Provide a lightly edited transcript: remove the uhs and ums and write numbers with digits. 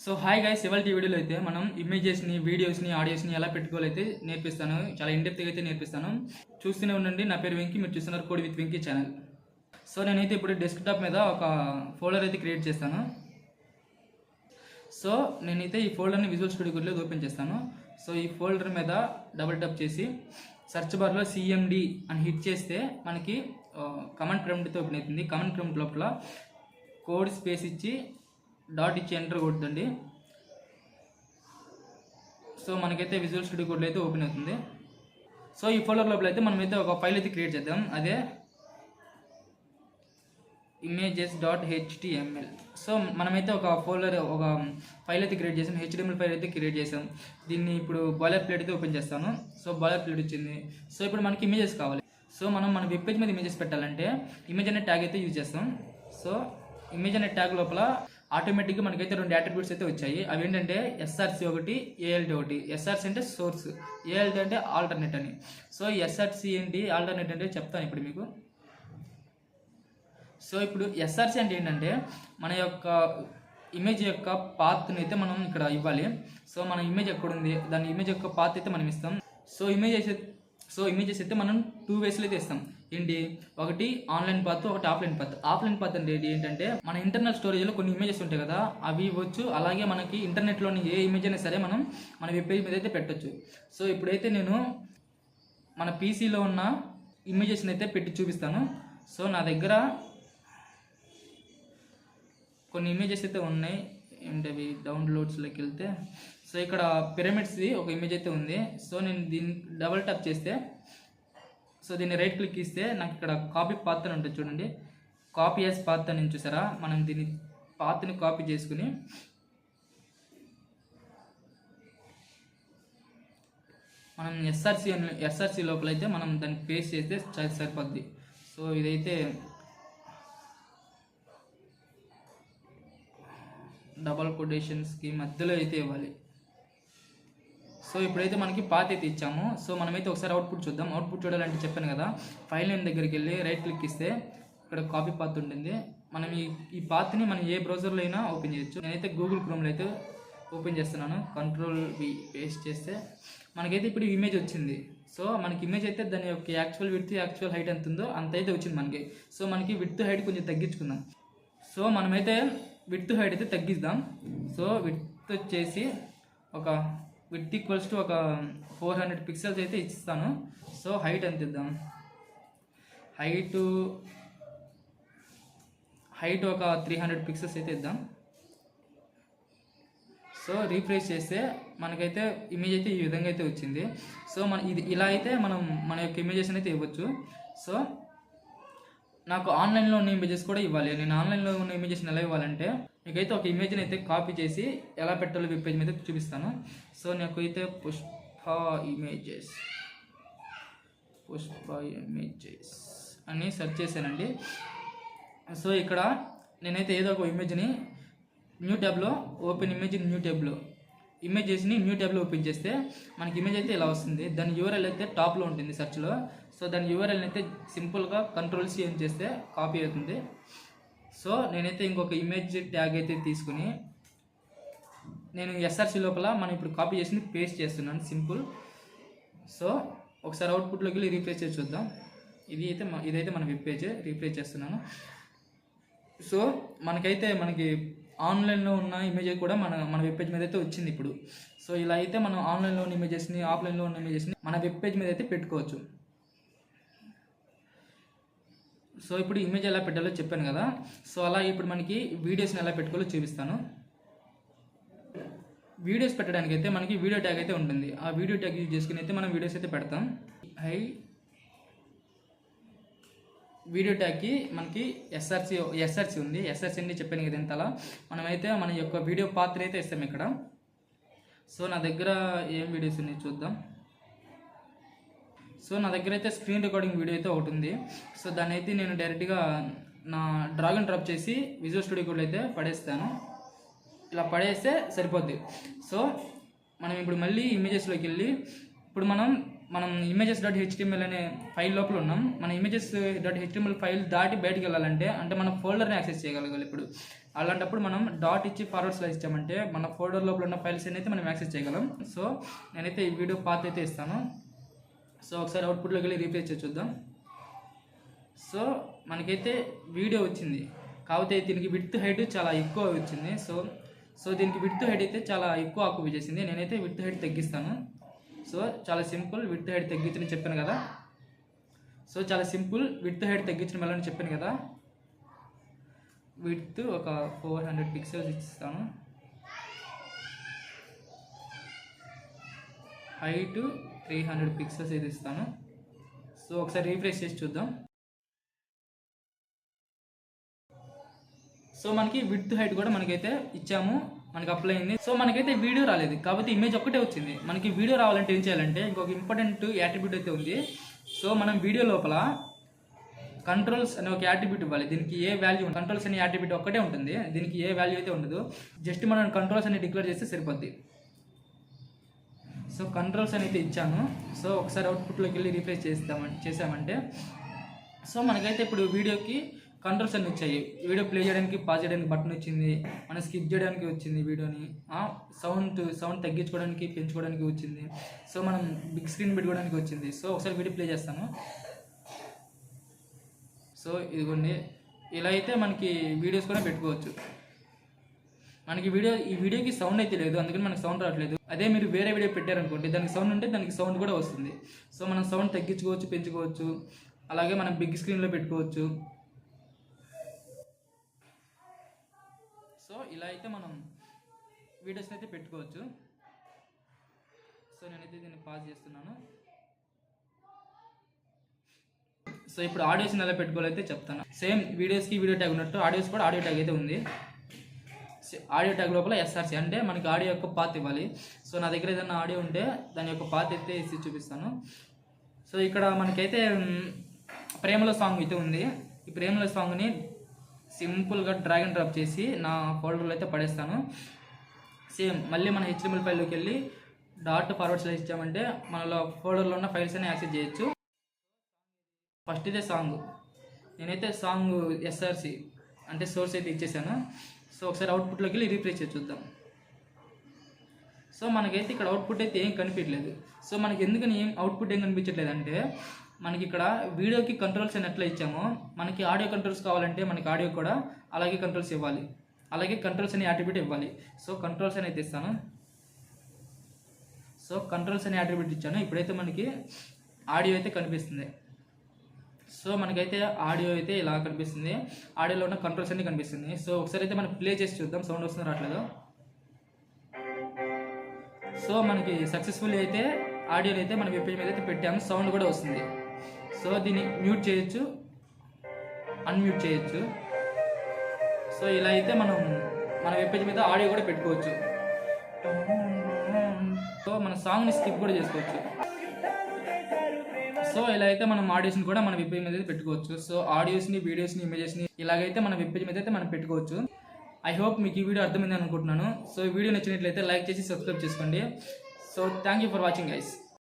So hi guys, ఇవాళ వీడియోలో అయితే మనం ఇమేజెస్ని, వీడియోస్ని, ఆడియోస్ని ఎలా పెట్టుకోవాలైతే నేర్పిస్తాను. చాలా ఇన్డెప్త్గా అయితే నేర్పిస్తాను. చూస్తూనే ఉండండి. నా పేరు వెంకీ, మీరు చూస్తున్నారు కోడి విత్ వెంకీ ఛానల్. సో నేనైతే ఇప్పుడు డెస్క్టాప్ మీద ఒక ఫోల్డర్ అయితే క్రియేట్ చేస్తాను. సో నేనైతే ఈ ఫోల్డర్ని విజువల్ స్టూడియో కోడ్లో ఓపెన్ చేస్తాను. సో ఈ ఫోల్డర్ మీద డబుల్ టప్ చేసి సెర్చ్ బార్లో సిఎండి అని హిట్ చేస్తే మనకి కమాండ్ ప్రాంప్ట్తో ఓపెన్ అవుతుంది. కమాండ్ ప్రాంప్ట్ లోపల కోడ్ స్పేస్ ఇచ్చి డాట్ ఇచ్చి ఎంటర్ కొడుతుంది. సో మనకైతే విజువల్ స్టూడియో కోడ్లో అయితే ఓపెన్ అవుతుంది. సో ఈ ఫోల్డర్ లోపల అయితే మనమైతే ఒక ఫైల్ అయితే క్రియేట్ చేద్దాం. అదే images.html. సో మనమైతే ఒక ఫోల్డర్, ఒక ఫైల్ అయితే క్రియేట్ చేసాం. HTML ఫైల్ అయితే క్రియేట్ చేసాం. దీన్ని ఇప్పుడు బాయిలర్ ప్లేట్ అయితే ఓపెన్ చేస్తాను. సో బాయిలర్ ప్లేట్ వచ్చింది. సో ఇప్పుడు మనకి ఇమేజెస్ కావాలి. సో మనం మన వెబ్ పేజ్ మీద ఇమేజెస్ పెట్టాలంటే ఇమేజ్ అనే ట్యాగ్ అయితే యూజ్ చేస్తాం. సో ఇమేజ్ అనే ట్యాగ్ లోపల ఆటోమేటిక్గా మనకైతే రెండు అట్రిబ్యూట్స్ అయితే వచ్చాయి. అవి ఏంటంటే SRC ఒకటి, ALT ఒకటి. SRC అంటే సోర్స్, ALT అంటే ఆల్టర్నేట్ అని. సో SRC ఏంటి, ఆల్టర్నేట్ అంటే చెప్తాను ఇప్పుడు మీకు. సో ఇప్పుడు SRC అంటే ఏంటంటే మన యొక్క ఇమేజ్ యొక్క పాత్ని అయితే మనం ఇక్కడ ఇవ్వాలి. సో మన ఇమేజ్ ఎక్కడుంది, దాని ఇమేజ్ యొక్క పాత్ అయితే మనం ఇస్తాం. సో ఇమేజెస్ అయితే మనం 2 వేస్లో అయితే ఇస్తాం. ఏంటి, ఒకటి ఆన్లైన్ పాత్, ఒకటి ఆఫ్లైన్ పాత్. ఆఫ్లైన్ పాత్ అంటే ఏంటంటే మన ఇంటర్నల్ స్టోరేజ్లో కొన్ని ఇమేజెస్ ఉంటాయి కదా, అవి ఇవ్వచ్చు. అలాగే మనకి ఇంటర్నెట్లోని ఏ ఇమేజ్ అయినా సరే మనం మన వెబ్ పేజ్ మీద అయితే పెట్టచ్చు. సో ఇప్పుడైతే నేను మన పీసీలో ఉన్న ఇమేజెస్ని అయితే పెట్టి చూపిస్తాను. సో నా దగ్గర కొన్ని ఇమేజెస్ అయితే ఉన్నాయి. ఏంటవి, డౌన్లోడ్స్లోకి వెళ్తే సో ఇక్కడ పిరమిడ్స్ది ఒక ఇమేజ్ అయితే ఉంది. సో నేను దీన్ని డబుల్ ట్యాప్ చేస్తే, సో దీన్ని రైట్ క్లిక్ ఇస్తే నాకు ఇక్కడ కాపీ పాత్ అని ఉంటుంది చూడండి. కాపీ యాజ్ పాత్ అని చూసారా, మనం దీన్ని పాత్ని కాపీ చేసుకుని మనం ఎస్ఆర్సి లోపల అయితే మనం దాన్ని పేస్ట్ చేస్తే సరిపోద్ది. సో ఇదైతే డబల్ కొటేషన్స్కి మధ్యలో అయితే ఇవ్వాలి. సో ఇప్పుడైతే మనకి పాత్ అయితే ఇచ్చాము. సో మనమైతే ఒకసారి అవుట్పుట్ చూద్దాం. అవుట్పుట్ చూడాలంటే చెప్పాను కదా, ఫైల్ నేమ్ దగ్గరికి వెళ్ళి రైట్ క్లిక్ ఇస్తే ఇక్కడ కాపీ పాత్ ఉంటుంది. మనం ఈ పాత్ని మనం ఏ బ్రౌజర్లో అయినా ఓపెన్ చేయొచ్చు. నేనైతే గూగుల్ క్రోమ్లో అయితే ఓపెన్ చేస్తున్నాను. Ctrl+V పేస్ట్ చేస్తే మనకైతే ఇప్పుడు ఇమేజ్ వచ్చింది. సో మనకి ఇమేజ్ అయితే దాని యొక్క యాక్చువల్ విడ్త్, యాక్చువల్ హైట్ ఎంత ఉందో అంత అయితే వచ్చింది మనకి. సో మనకి విడ్త్ హైట్ కొంచెం తగ్గించుకుందాం. సో మనమైతే విడ్త్ హైట్ అయితే తగ్గిద్దాం. సో విడ్త్ వచ్చేసి ఒక విడ్త్ ఈక్వల్స్ టు ఒక 400 పిక్సెల్స్ అయితే ఇస్తాను. సో హైట్ ఎంత ఇద్దాం, హైట్ ఒక 300 పిక్సెల్స్ అయితే ఇద్దాం. సో రీఫ్రెష్ చేస్తే మనకైతే ఇమేజ్ అయితే ఈ విధంగా అయితే వచ్చింది. సో ఇలా అయితే మనం మన యొక్క ఇమేజెస్ అయితే ఇవ్వచ్చు. సో నాకు ఆన్లైన్లో ఉన్న ఇమేజెస్ కూడా ఇవ్వాలి. నేను ఆన్లైన్లో ఉన్న ఇమేజెస్ని ఎలా ఇవ్వాలంటే, మీకైతే ఒక ఇమేజ్ని అయితే కాపీ చేసి ఎలా పెట్టాలో వెబ్ పేజ్ మీద చూపిస్తాను. సో నాకు అయితే పుష్ప ఇమేజెస్ అని సెర్చ్ చేశానండి. సో ఇక్కడ నేనైతే ఏదో ఒక ఇమేజ్ని న్యూ ట్యాబ్లో ఓపెన్ ఇమేజ్, ఇమేజెస్ని న్యూ ట్యాబ్లో ఓపెన్ చేస్తే మనకి ఇమేజ్ అయితే ఇలా వస్తుంది. దాని URL అయితే టాప్లో ఉంటుంది సెర్చ్లో. సో దాని URL అయితే సింపుల్గా Ctrl+C అని చేస్తే కాపీ అవుతుంది. సో నేనైతే ఇంకొక ఇమేజ్ ట్యాగ్ అయితే తీసుకుని నేను SRC లోపల మనం ఇప్పుడు కాపీ చేసి పేస్ట్ చేస్తున్నాను, సింపుల్. సో ఒకసారి అవుట్పుట్లోకి వెళ్ళి రీఫ్రెష్ చేసి చూద్దాం. ఇదైతే మన వెబ్ పేజ్. రీఫ్రెష్ చేస్తున్నాను. సో మనకి ఆన్లైన్లో ఉన్న ఇమేజ్ కూడా మన వెబ్ పేజ్ మీద అయితే వచ్చింది ఇప్పుడు. సో ఇలా అయితే మనం ఆన్లైన్లో ఉన్న ఇమేజెస్ని, ఆఫ్లైన్లో ఉన్న ఇమేజెస్ని మన వెబ్ పేజ్ మీద అయితే పెట్టుకోవచ్చు. సో ఇప్పుడు ఇమేజ్ ఎలా పెట్టాలో చెప్పాను కదా. సో అలా ఇప్పుడు మనకి వీడియోస్ని ఎలా పెట్టుకోవాలో చూపిస్తాను. వీడియోస్ పెట్టడానికి అయితే మనకి వీడియో ట్యాగ్ అయితే ఉంటుంది. ఆ వీడియో ట్యాగ్ యూజ్ చేసుకుని అయితే మనం వీడియోస్ అయితే పెడతాం. వీడియో ట్యాగ్కి మనకి ఎస్ఆర్సి ఉంది. SRC అని చెప్పాను కదా ఇంతలా. మనమైతే మన యొక్క వీడియో పాత్ర అయితే ఇస్తాం ఇక్కడ. సో నా దగ్గర ఏం వీడియోస్ ఉన్నాయి చూద్దాం. సో నా దగ్గర అయితే స్క్రీన్ రికార్డింగ్ వీడియో అయితే ఒకటి ఉంది. సో దాన్ని అయితే నేను డైరెక్ట్గా నా డ్రాగ్ అండ్ డ్రాప్ చేసి విజువల్ స్టూడియో కోడ్లో అయితే పడేస్తాను. ఇలా పడేస్తే సరిపోద్ది. సో మనం ఇప్పుడు మళ్ళీ ఇమేజెస్లోకి వెళ్ళి ఇప్పుడు మనం images.html అనే ఫైల్ లోపల ఉన్నాం. మన images.html ఫైల్ దాటి బయటకు వెళ్ళాలంటే, అంటే మన ఫోల్డర్ని యాక్సెస్ చేయగలగాలి ఇప్పుడు. అలాంటప్పుడు మనం డాట్ ఇచ్చి ఫార్వర్డ్ స్లాష్ ఇచ్చామంటే మన ఫోల్డర్ లోపల ఉన్న ఫైల్స్ అయితే మనం యాక్సెస్ చేయగలం. సో నేనైతే ఈ వీడియో పాత్ అయితే ఇస్తాను. సో ఒకసారి అవుట్పుట్లోకి వెళ్ళి రీప్లేస్ చేసి చూద్దాం. సో మనకైతే వీడియో వచ్చింది, కాకపోతే దీనికి విడ్త్ హైట్ చాలా ఎక్కువ వచ్చింది. సో దీనికి విడ్త్ హైట్ అయితే చాలా ఎక్కువ ఆక్యుపై చేసింది. నేనైతే విడ్త్ హైట్ తగ్గిస్తాను. సో చాలా సింపుల్, విడ్త్ హైట్ తగ్గించని చెప్పాను కదా. సో చాలా సింపుల్, విడ్త్ హైట్ తగ్గించడం ఎలా అని చెప్పాను కదా. విడ్త్ ఒక 400 పిక్సెల్స్ ఇస్తాను, హైట్ 300 పిక్సెల్స్ ఇది ఇస్తాను. సో ఒకసారి రీఫ్రెష్ చేసి చూద్దాం. సో మనకి విడ్త్ హైట్ కూడా మనకైతే ఇచ్చాము, మనకి అప్లై అయింది. సో మనకైతే వీడియో రాలేదు, కాబట్టి ఇమేజ్ ఒక్కటే వచ్చింది. మనకి వీడియో రావాలంటే ఏం చేయాలంటే ఇంకొక ఇంపార్టెంట్ యాట్రిబ్యూట్ అయితే ఉంది. సో మనం వీడియో లోపల కంట్రోల్స్ అనే ఒక యాట్రిబ్యూట్ ఇవ్వాలి. దీనికి ఏ వాల్యూ, కంట్రోల్స్ అనే యాట్రిబ్యూట్ ఒక్కటే ఉంటుంది, దీనికి ఏ వాల్యూ అయితే ఉండదు. జస్ట్ మనం కంట్రోల్స్ అని డిక్లేర్ చేస్తే సరిపోద్ది. సో కంట్రోల్స్ అనేది ఇచ్చాను. సో ఒకసారి అవుట్పుట్లోకి వెళ్ళి రీప్లేస్ చేసామంటే సో మనకైతే ఇప్పుడు వీడియోకి కంట్రోల్స్ అన్ని వచ్చాయి. వీడియో ప్లే చేయడానికి, పాజ్ చేయడానికి బటన్ వచ్చింది, మనం స్కిప్ చేయడానికి వచ్చింది, వీడియోని సౌండ్ తగ్గించుకోవడానికి, పెంచుకోవడానికి వచ్చింది. సో మనం బిగ్ స్క్రీన్ పెట్టుకోవడానికి వచ్చింది. సో ఒకసారి వీడియో ప్లే చేస్తాను. సో ఇదిగోండి, ఇలా అయితే మనకి వీడియోస్ కూడా పెట్టుకోవచ్చు. మనకి ఈ వీడియోకి సౌండ్ అయితే లేదు, అందుకని మనకి సౌండ్ రావట్లేదు. అదే మీరు వేరే వీడియో పెట్టారనుకోండి, దానికి సౌండ్ ఉంటే దానికి సౌండ్ కూడా వస్తుంది. సో మనం సౌండ్ తగ్గించుకోవచ్చు, పెంచుకోవచ్చు, అలాగే మనం బిగ్ స్క్రీన్లో పెట్టుకోవచ్చు. సో ఇలా అయితే మనం వీడియోస్ని అయితే పెట్టుకోవచ్చు. సో నేనైతే దీన్ని పాజ్ చేస్తున్నాను. సో ఇప్పుడు ఆడియోస్ని ఎలా పెట్టుకోవాలైతే చెప్తాను. సేమ్ వీడియోస్కి వీడియో ట్యాగ్ ఉన్నట్టు ఆడియోస్ కూడా ఆడియో ట్యాగ్ అయితే ఉంది. ఆడియో ట్యాగ్ లోపల SRC అంటే మనకి ఆడియో యొక్క పాత్ ఇవ్వాలి. సో నా దగ్గర ఏదైనా ఆడియో ఉంటే దాని యొక్క పాత్ అయితే ఇసి చూపిస్తాను. సో ఇక్కడ మనకైతే ప్రేమలో సాంగ్ అయితే ఉంది. ఈ ప్రేమలో సాంగ్ని సింపుల్గా డ్రాగ్ అండ్ డ్రాప్ చేసి నా ఫోల్డర్లో అయితే పడేస్తాను. సేమ్ మళ్ళీ మన HTML ఫైల్లోకి వెళ్ళి డాట్ ఫార్వర్డ్ స్లాష్ ఇచ్చామంటే మనలో ఫోల్డర్లో ఉన్న ఫైల్స్ అని యాక్సెస్ చేయొచ్చు. ఫస్ట్ ఇదే సాంగ్, నేనైతే సాంగ్ SRC అంటే సోర్స్ అయితే ఇచ్చేసాను. సో ఒకసారి అవుట్పుట్లోకి వెళ్ళి రీప్లేస్ చేసి చూద్దాం. సో మనకైతే ఇక్కడ అవుట్పుట్ అయితే ఏం కనిపించలేదు. సో మనకి ఎందుకని అవుట్పుట్ ఏం కనిపించట్లేదు అంటే మనకి ఇక్కడ వీడియోకి కంట్రోల్స్ అని ఎట్లా ఇచ్చామో మనకి ఆడియో కంట్రోల్స్ కావాలంటే మనకి ఆడియో కూడా అలాగే కంట్రోల్స్ ఇవ్వాలి, అలాగే కంట్రోల్స్ అనే యాట్రిబ్యూట్ ఇవ్వాలి. సో కంట్రోల్స్ అని అయితే ఇస్తాను. సో కంట్రోల్స్ అనే యాట్రిబ్యూట్ ఇచ్చాను. ఇప్పుడైతే మనకి ఆడియో అయితే కనిపిస్తుంది. సో మనకైతే ఆడియో అయితే ఇలా కనిపిస్తుంది, ఆడియోలో ఉన్న కంట్రోల్స్ అన్ని కనిపిస్తుంది. సో ఒకసారి అయితే మనం ప్లే చేసి చూద్దాం, సౌండ్ వస్తుందో రావట్లేదు. సో మనకి సక్సెస్ఫుల్ అయితే ఆడియోని అయితే మన వెబ్ పేజ్ మీద అయితే పెట్టాము, సౌండ్ కూడా వస్తుంది. సో దీన్ని మ్యూట్ చేయొచ్చు, అన్మ్యూట్ చేయొచ్చు. సో ఇలా అయితే మనం మన వెబ్ పేజ్ మీద ఆడియో కూడా పెట్టుకోవచ్చు. సో మన సాంగ్ని స్కిప్ కూడా చేసుకోవచ్చు. సో ఇలా అయితే మనం ఆడియోస్ని కూడా మన వెబ్ పేజ్ మీద అయితే పెట్టుకోవచ్చు. సో ఆడియోస్ని, వీడియోస్ని, ఇమేజెస్ని ఇలాగైతే మన వెబ్ పేజ్ మీద అయితే మనం పెట్టుకోవచ్చు. ఐ హోప్ మీకు ఈ వీడియో అర్థమైంది అనుకుంటున్నాను. సో ఈ వీడియో నచ్చినట్లయితే లైక్ చేసి సబ్స్క్రైబ్ చేసుకోండి. So thank you for watching guys.